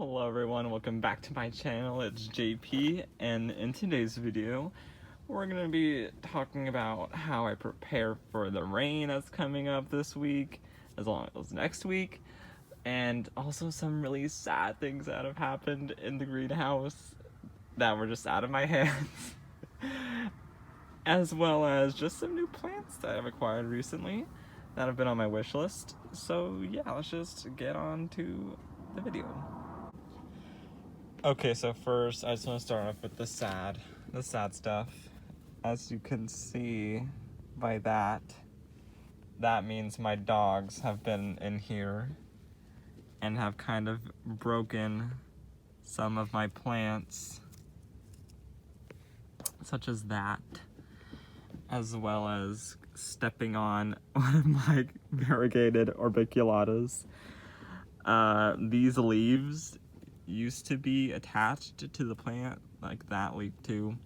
Hello everyone, welcome back to my channel. It's JP, and in today's video we're going to be talking about how I prepare for the rain that's coming up this week as long as next week, and also some really sad things that have happened in the greenhouse that were just out of my hands as well as just some new plants that I've acquired recently that have been on my wish list. So yeah, let's just get on to the video. Okay, so first I just want to start off with the sad stuff. As you can see by that means my dogs have been in here and have kind of broken some of my plants, such as that, as well as stepping on one of my variegated orbiculatas. These leaves used to be attached to the plant, like that leaf too,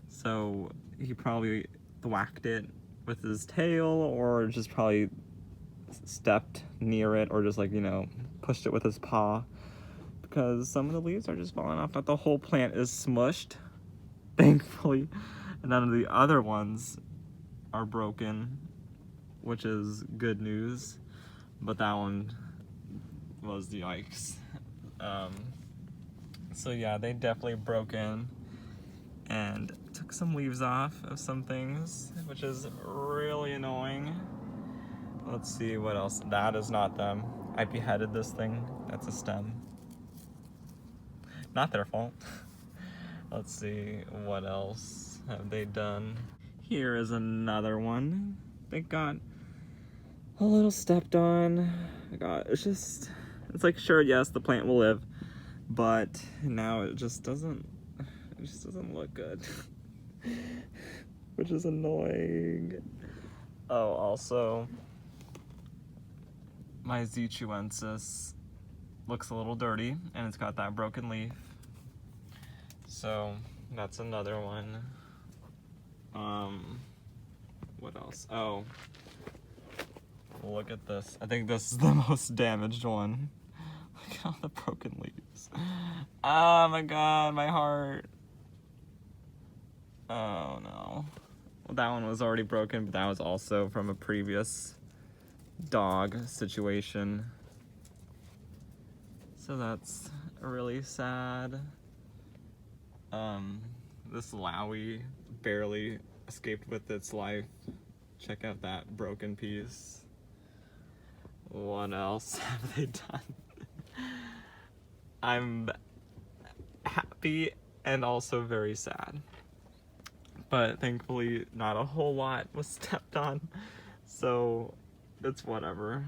so he probably thwacked it with his tail, or just probably stepped near it, or just, like, you know, pushed it with his paw, because some of the leaves are just falling off. But the whole plant is smushed, thankfully, and none of the other ones are broken, which is good news. But that one was the yikes. So yeah, they definitely broke in and took some leaves off of some things, which is really annoying. Let's see what else. That is not them. I beheaded this thing. That's a stem. Not their fault. Let's see what else have they done. Here is another one. They got a little stepped on. God, it's like, sure, yes, the plant will live, but now it just doesn't look good. Which is annoying. Oh, also, my Succulents looks a little dirty, and it's got that broken leaf. So that's another one. What else? Oh, look at this. I think this is the most damaged one. Look at all the broken leaves. Oh my god, my heart. Oh no. Well, that one was already broken, but that was also from a previous dog situation. So that's really sad. This Lowy barely escaped with its life. Check out that broken piece. What else have they done? I'm happy and also very sad, but thankfully not a whole lot was stepped on, so it's whatever.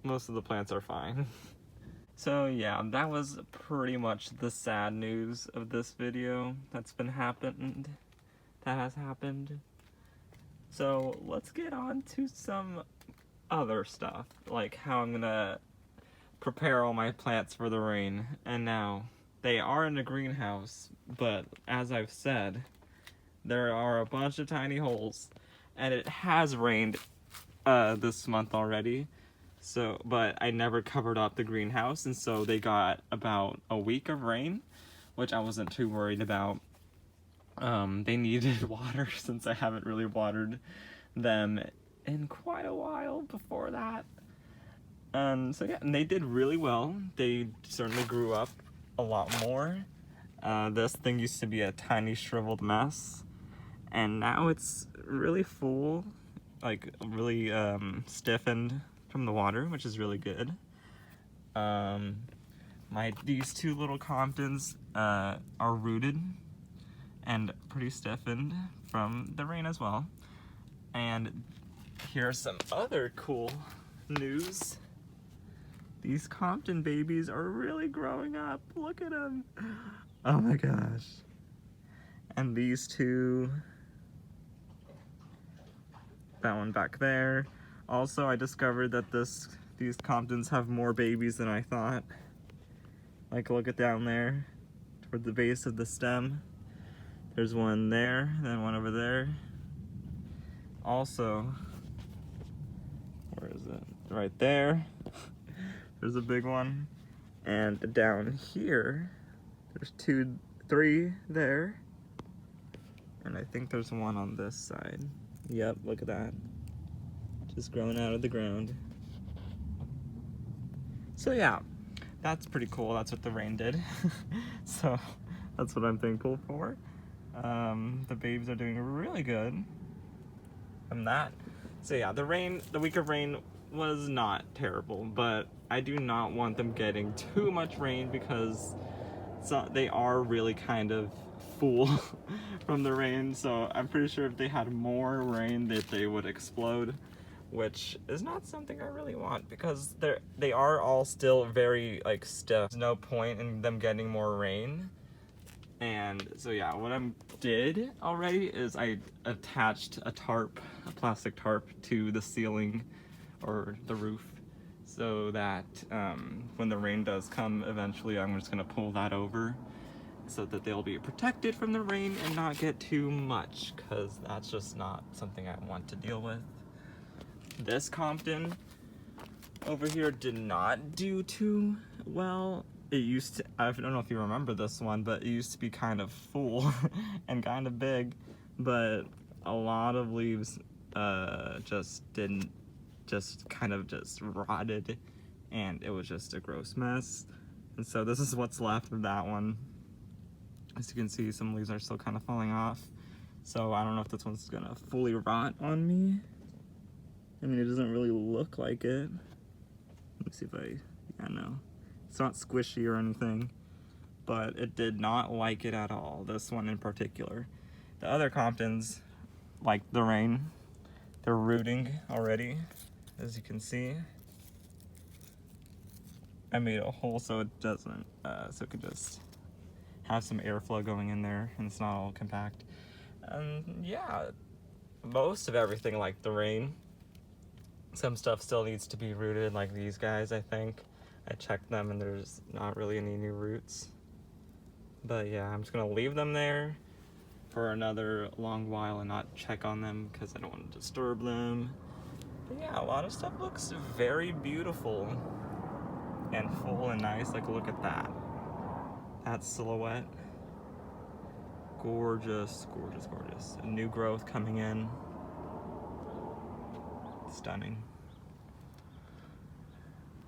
Most of the plants are fine. So yeah, that was pretty much the sad news of this video that has happened. So let's get on to some other stuff, like how I'm gonna prepare all my plants for the rain. And now, they are in a greenhouse, but as I've said, there are a bunch of tiny holes, and it has rained this month already. So, but I never covered up the greenhouse, and so they got about a week of rain, which I wasn't too worried about. They needed water since I haven't really watered them in quite a while before that. So yeah, and they did really well. They certainly grew up a lot more. This thing used to be a tiny shriveled mess, and now it's really full, like really stiffened from the water, which is really good. These two little Comptons are rooted and pretty stiffened from the rain as well. And here's some other cool news. These Compton babies are really growing up. Look at them. Oh my gosh. And these two, that one back there. Also, I discovered that these Comptons have more babies than I thought. Like, look at down there, toward the base of the stem. There's one there, then one over there. Also, where is it? Right there. There's a big one. And down here, there's 3 there. And I think there's one on this side. Yep, look at that. Just growing out of the ground. So yeah, that's pretty cool. That's what the rain did. So that's what I'm thankful for. The babes are doing really good from that. So yeah, the week of rain was not terrible, but I do not want them getting too much rain because they are really kind of full from the rain. So I'm pretty sure if they had more rain that they would explode, which is not something I really want because they are all still very like stiff. There's no point in them getting more rain. And so yeah, what I did already is I attached a plastic tarp to the ceiling or the roof, so that when the rain does come eventually, I'm just gonna pull that over so that they'll be protected from the rain and not get too much, because that's just not something I want to deal with. This Compton over here did not do too well. It used to, I don't know if you remember this one, but it used to be kind of full and kind of big, but a lot of leaves just kind of rotted, and it was just a gross mess. And so this is what's left of that one. As you can see, some leaves are still kind of falling off. So I don't know if this one's gonna fully rot on me. I mean, it doesn't really look like it. Let me see if yeah, no. It's not squishy or anything, but it did not like it at all, this one in particular. The other Comptons, like the rain, they're rooting already, as you can see. I made a hole so it doesn't, so it could just have some airflow going in there and it's not all compact. And yeah, most of everything like the rain. Some stuff still needs to be rooted, like these guys, I think. I checked them and there's not really any new roots. But yeah, I'm just gonna leave them there for another long while and not check on them because I don't want to disturb them. But yeah, a lot of stuff looks very beautiful and full and nice. Like, look at that. That silhouette. Gorgeous, gorgeous, gorgeous. A new growth coming in. Stunning.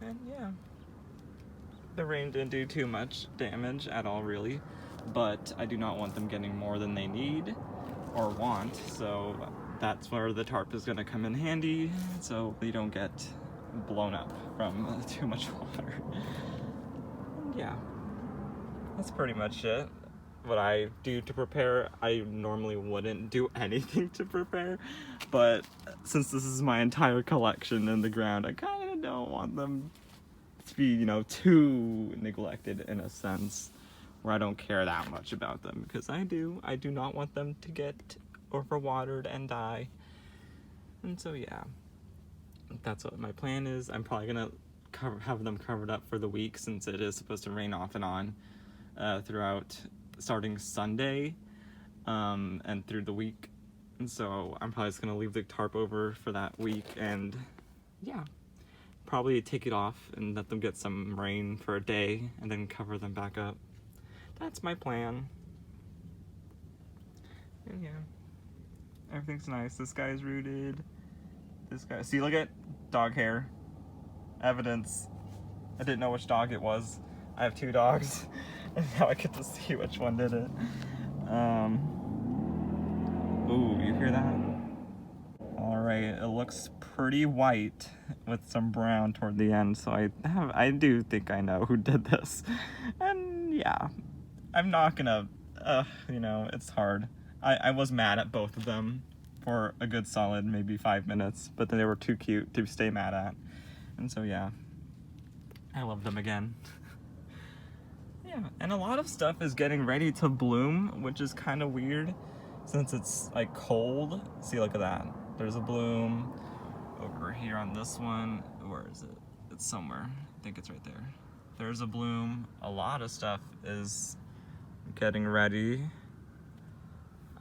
And yeah, the rain didn't do too much damage at all, really, but I do not want them getting more than they need or want, so that's where the tarp is going to come in handy, so they don't get blown up from too much water. And yeah, that's pretty much it. What I do to prepare, I normally wouldn't do anything to prepare, but since this is my entire collection in the ground, I kind of don't want them to be, you know, too neglected in a sense where I don't care that much about them, because I do not want them to get overwatered and die. And so yeah, that's what my plan is. I'm probably gonna have them covered up for the week, since it is supposed to rain off and on throughout starting Sunday and through the week. And so I'm probably just gonna leave the tarp over for that week and yeah, probably take it off and let them get some rain for a day and then cover them back up. That's my plan. And yeah, everything's nice. This guy's rooted. This guy, see, look at dog hair. Evidence. I didn't know which dog it was. I have 2 dogs. And now I get to see which one did it. Ooh, you hear that? Alright, it looks pretty white with some brown toward the end, so I do think I know who did this. And yeah, I'm not gonna, you know, it's hard. I was mad at both of them for a good solid maybe 5 minutes, but then they were too cute to stay mad at. And so yeah, I love them again. Yeah, and a lot of stuff is getting ready to bloom, which is kind of weird since it's like cold. See, look at that. There's a bloom over here on this one. Where is it? It's somewhere. I think it's right there. There's a bloom. A lot of stuff is getting ready.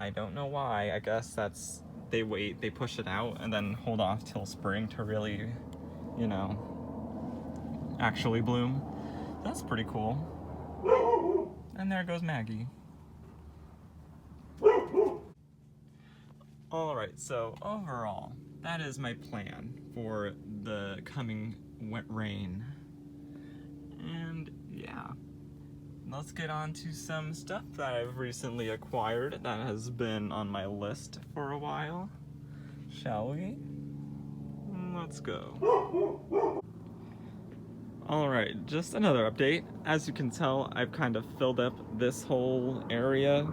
I don't know why. I guess that's, they push it out and then hold off till spring to really, you know, actually bloom. That's pretty cool. And there goes Maggie. Alright, so overall, that is my plan for the coming rain. And yeah, let's get on to some stuff that I've recently acquired that has been on my list for a while. Shall we? Let's go. Alright, just another update. As you can tell, I've kind of filled up this whole area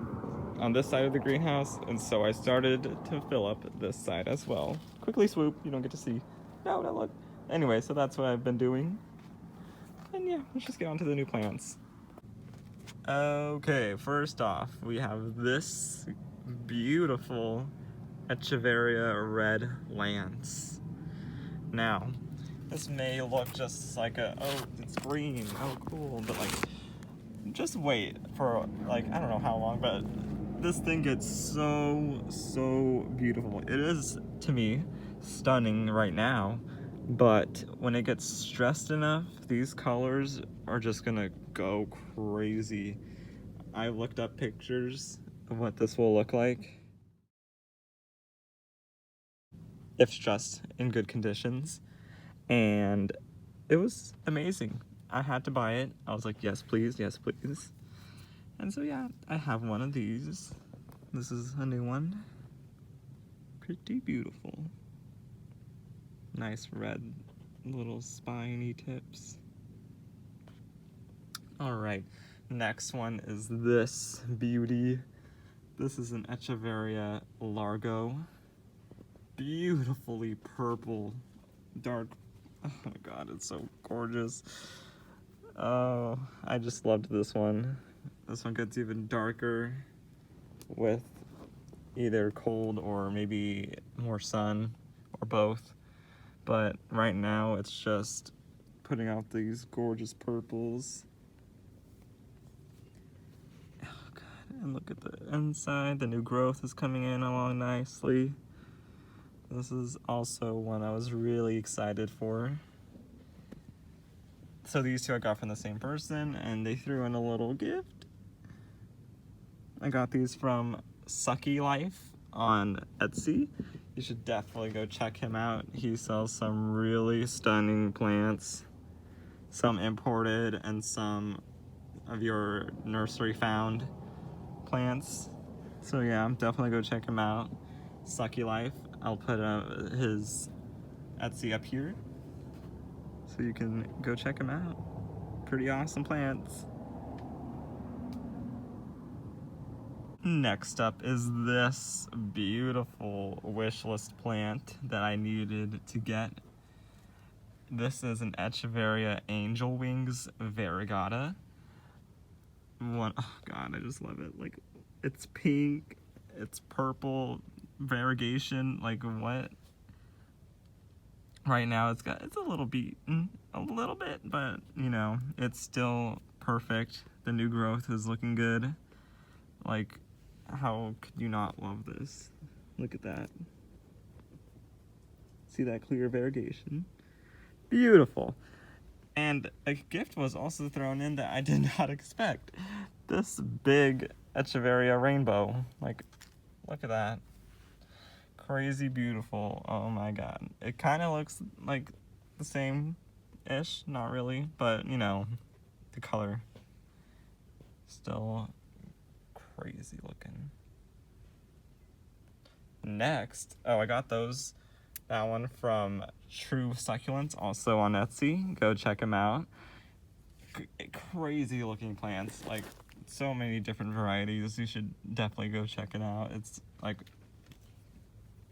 on this side of the greenhouse, and so I started to fill up this side as well. Quickly swoop, you don't get to see. No, look. Anyway, so that's what I've been doing. And yeah, let's just get on to the new plants. Okay, first off, we have this beautiful Echeveria Red Lance. Now, this may look just like oh, it's green, oh cool, but like, just wait for like, I don't know how long, but this thing gets so beautiful. It is, to me, stunning right now, but when it gets stressed enough, these colors are just gonna go crazy. I looked up pictures of what this will look like if stressed in good conditions, and it was amazing. I had to buy it. I was like, yes please, yes please. And so yeah, I have one of these. This is a new one. Pretty beautiful. Nice red little spiny tips. Alright, next one is this beauty. This is an Echeveria Largo. Beautifully purple, dark. Oh my god, it's so gorgeous. Oh, I just loved this one. This one gets even darker with either cold or maybe more sun or both. But right now it's just putting out these gorgeous purples. Oh god, and look at the inside. The new growth is coming in along nicely. This is also one I was really excited for. So these two I got from the same person, and they threw in a little gift. I got these from Sucky Life on Etsy. You should definitely go check him out. He sells some really stunning plants, some imported and some of your nursery found plants. So yeah, definitely go check him out. Sucky Life. I'll put his Etsy up here so you can go check him out. Pretty awesome plants. Next up is this beautiful wish list plant that I needed to get. This is an Echeveria Angel Wings Variegata. Oh god, I just love it. Like, it's pink, it's purple, variegation, like what? Right now it's a little beaten, a little bit, but you know, it's still perfect. The new growth is looking good. Like, how could you not love this? Look at that. See that clear variegation? Beautiful. And a gift was also thrown in that I did not expect. This big Echeveria rainbow. Like, look at that. Crazy beautiful. Oh my god. It kind of looks like the same-ish. Not really, but you know, the color still crazy looking. Next, oh, I got that one from True Succulents, also on Etsy. Go check them out. Crazy looking plants, like so many different varieties. You should definitely go check it out. It's like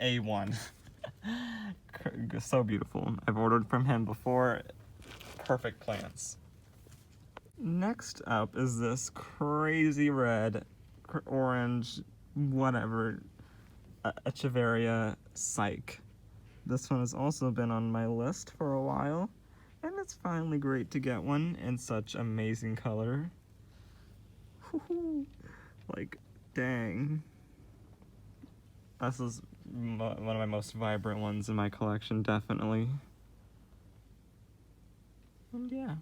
A1. So beautiful. I've ordered from him before. Perfect plants. Next up is this crazy red, orange, whatever, Echeveria Psyche. This one has also been on my list for a while, and it's finally great to get one in such amazing color. Like, dang. This is one of my most vibrant ones in my collection, definitely. And yeah.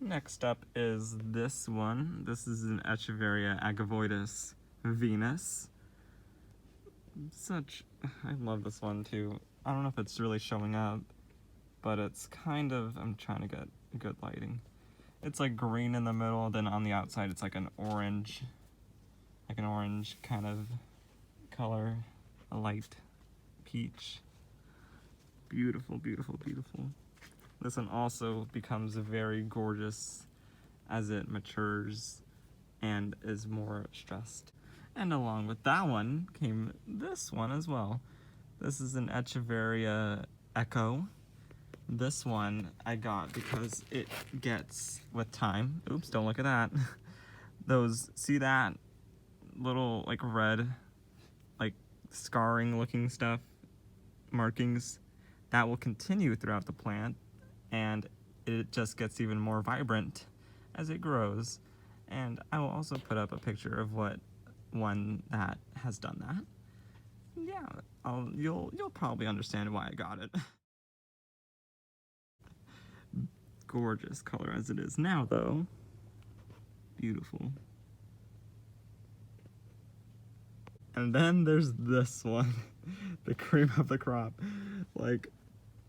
Next up is this one. This is an Echeveria Agavoides Venus. I love this one too. I don't know if it's really showing up, but it's kind of, I'm trying to get good lighting. It's like green in the middle, then on the outside it's like an orange kind of color, a light peach. Beautiful, beautiful, beautiful. This one also becomes very gorgeous as it matures and is more stressed. And along with that one came this one as well. This is an Echeveria Echo. This one I got because it gets, with time, oops, don't look at that. See that little like red, like scarring looking stuff, markings? That will continue throughout the plant, and it just gets even more vibrant as it grows. And I will also put up a picture of what one that has done that. Yeah, you'll probably understand why I got it. Gorgeous color as it is now, though. Beautiful. And then there's this one, the cream of the crop. Like,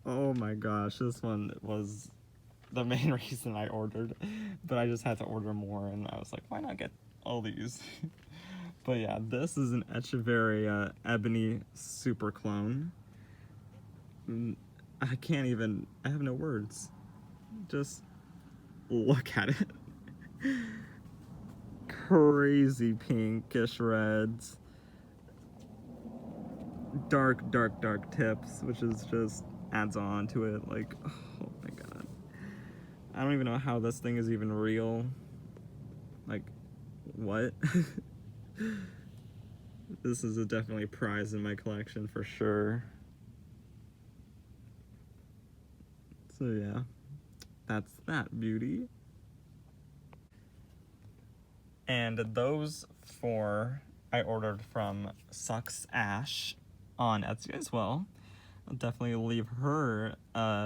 oh my gosh, this one was the main reason I ordered, but I just had to order more, and I was like, why not get all these? But yeah, this is an Echeveria Ebony Superclone. I have no words. Just look at it. Crazy pinkish reds. Dark tips, which is just adds on to it. Like, oh my god. I don't even know how this thing is even real. Like, what? This is definitely a prize in my collection for sure. So yeah, that's that beauty. And those four I ordered from Sucks Ash on Etsy as well. I'll definitely leave her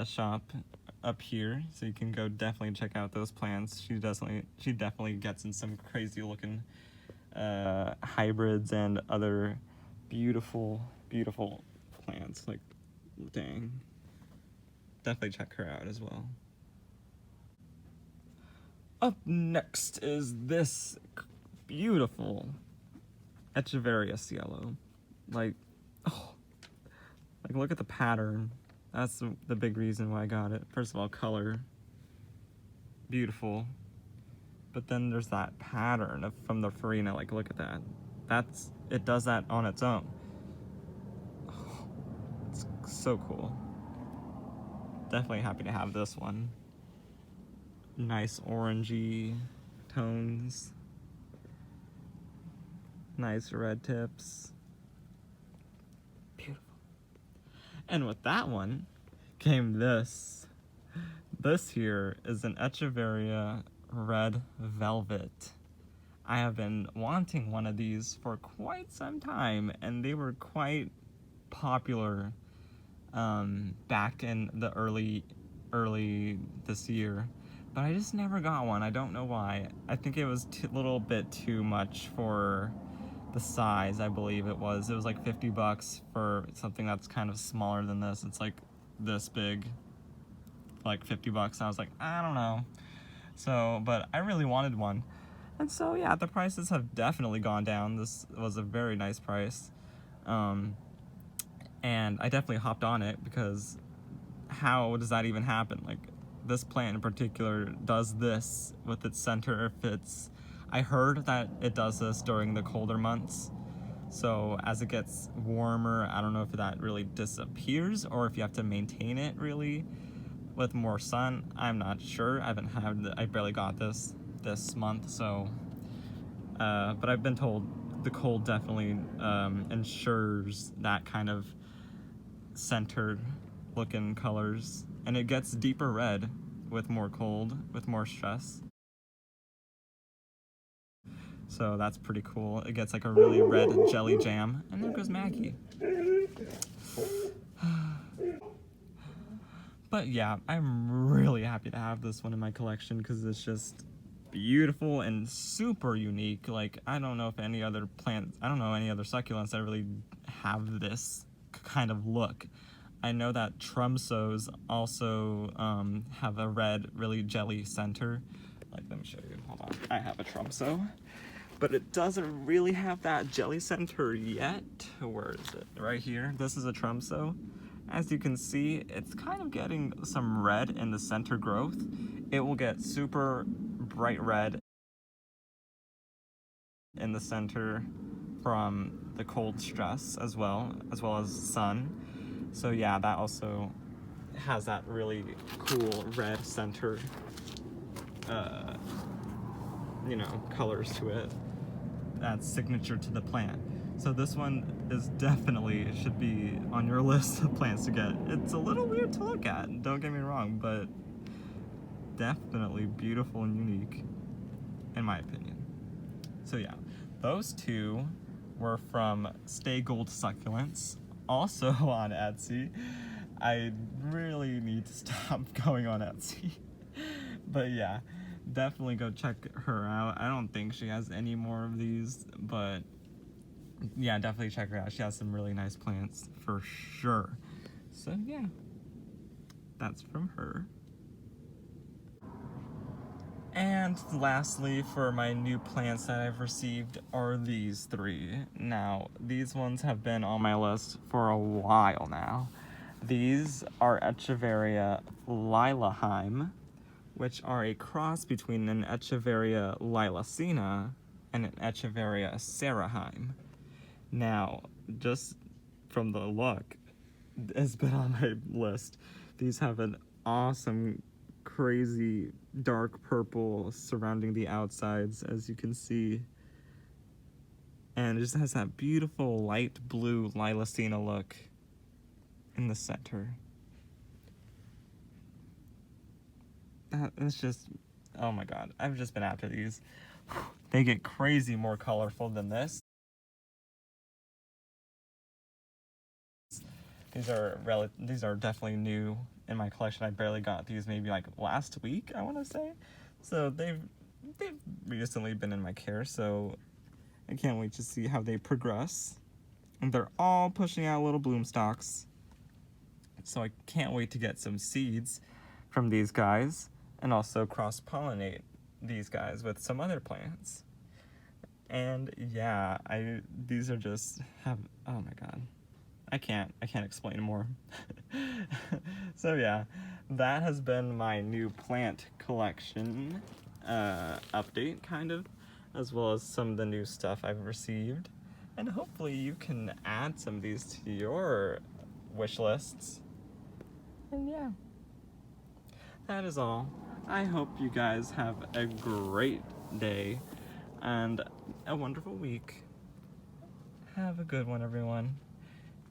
shop up here, so you can go definitely check out those plants. She definitely gets in some crazy looking hybrids and other beautiful plants. Like, dang, definitely check her out as well. Up next is this beautiful Echeveria Cielo. Like, oh, like look at the pattern. That's the big reason why I got it. First of all, color, beautiful. But then there's that pattern from the Farina. Like, look at that. It does that on its own. Oh, it's so cool. Definitely happy to have this one. Nice orangey tones. Nice red tips. Beautiful. And with that one came this. This here is an Echeveria Red Velvet. I have been wanting one of these for quite some time, and they were quite popular back in the early this year. But I just never got one. I don't know why. I think it was a little bit too much for the size, I believe it was. It was like 50 bucks for something that's kind of smaller than this. It's like this big, like 50 bucks. I was like, I don't know. So, but I really wanted one. And so, yeah, the prices have definitely gone down. This was a very nice price. And I definitely hopped on it because how does that even happen? Like, this plant in particular does this with its center fits. I heard that it does this during the colder months. So as it gets warmer, I don't know if that really disappears or if you have to maintain it really with more sun. I'm not sure. I barely got this month, so but I've been told the cold definitely ensures that kind of centered looking colors, and it gets deeper red with more cold, with more stress. So that's pretty cool. It gets like a really red jelly jam. And there goes Maggie. But yeah, I'm really happy to have this one in my collection because it's just beautiful and super unique. Like, I don't know if any other plants, I don't know any other succulents that really have this kind of look. I know that Trumsos also have a red, really jelly center. Like, let me show you. Hold on. I have a Trumso, but it doesn't really have that jelly center yet. Where is it? Right here. This is a Trumso. As you can see, it's kind of getting some red in the center growth. It will get super bright red in the center from the cold stress as well as sun. So yeah, that also has that really cool red center, you know, colors to it. That's signature to the plant. So this one is definitely should be on your list of plants to get. It's a little weird to look at, don't get me wrong, but definitely beautiful and unique, in my opinion. So yeah, those two were from Stay Gold Succulents, also on Etsy. I really need to stop going on Etsy. But yeah, definitely go check her out. I don't think she has any more of these, but yeah, definitely check her out. She has some really nice plants for sure. So yeah, that's from her. And lastly, for my new plants that I've received are these three. Now, these ones have been on my list for a while now. These are Echeveria Lilahime, which are a cross between an Echeveria Lilacina and an Echeveria Cerahime. Now, just from the look, it's been on my list. These have an awesome, crazy dark purple surrounding the outsides, as you can see. And it just has that beautiful light blue Lilacina look in the center. It's just, oh my god, I've just been after these. They get crazy more colorful than this. These are definitely new in my collection. I barely got these maybe like last week, I want to say. So they've recently been in my care, so I can't wait to see how they progress. And they're all pushing out little bloom stalks. So I can't wait to get some seeds from these guys and also cross-pollinate these guys with some other plants. And yeah, these are just oh my god. I can't explain more. So yeah, that has been my new plant collection update, kind of, as well as some of the new stuff I've received. And hopefully you can add some of these to your wish lists. And yeah, that is all. I hope you guys have a great day and a wonderful week. Have a good one, everyone.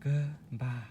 Goodbye.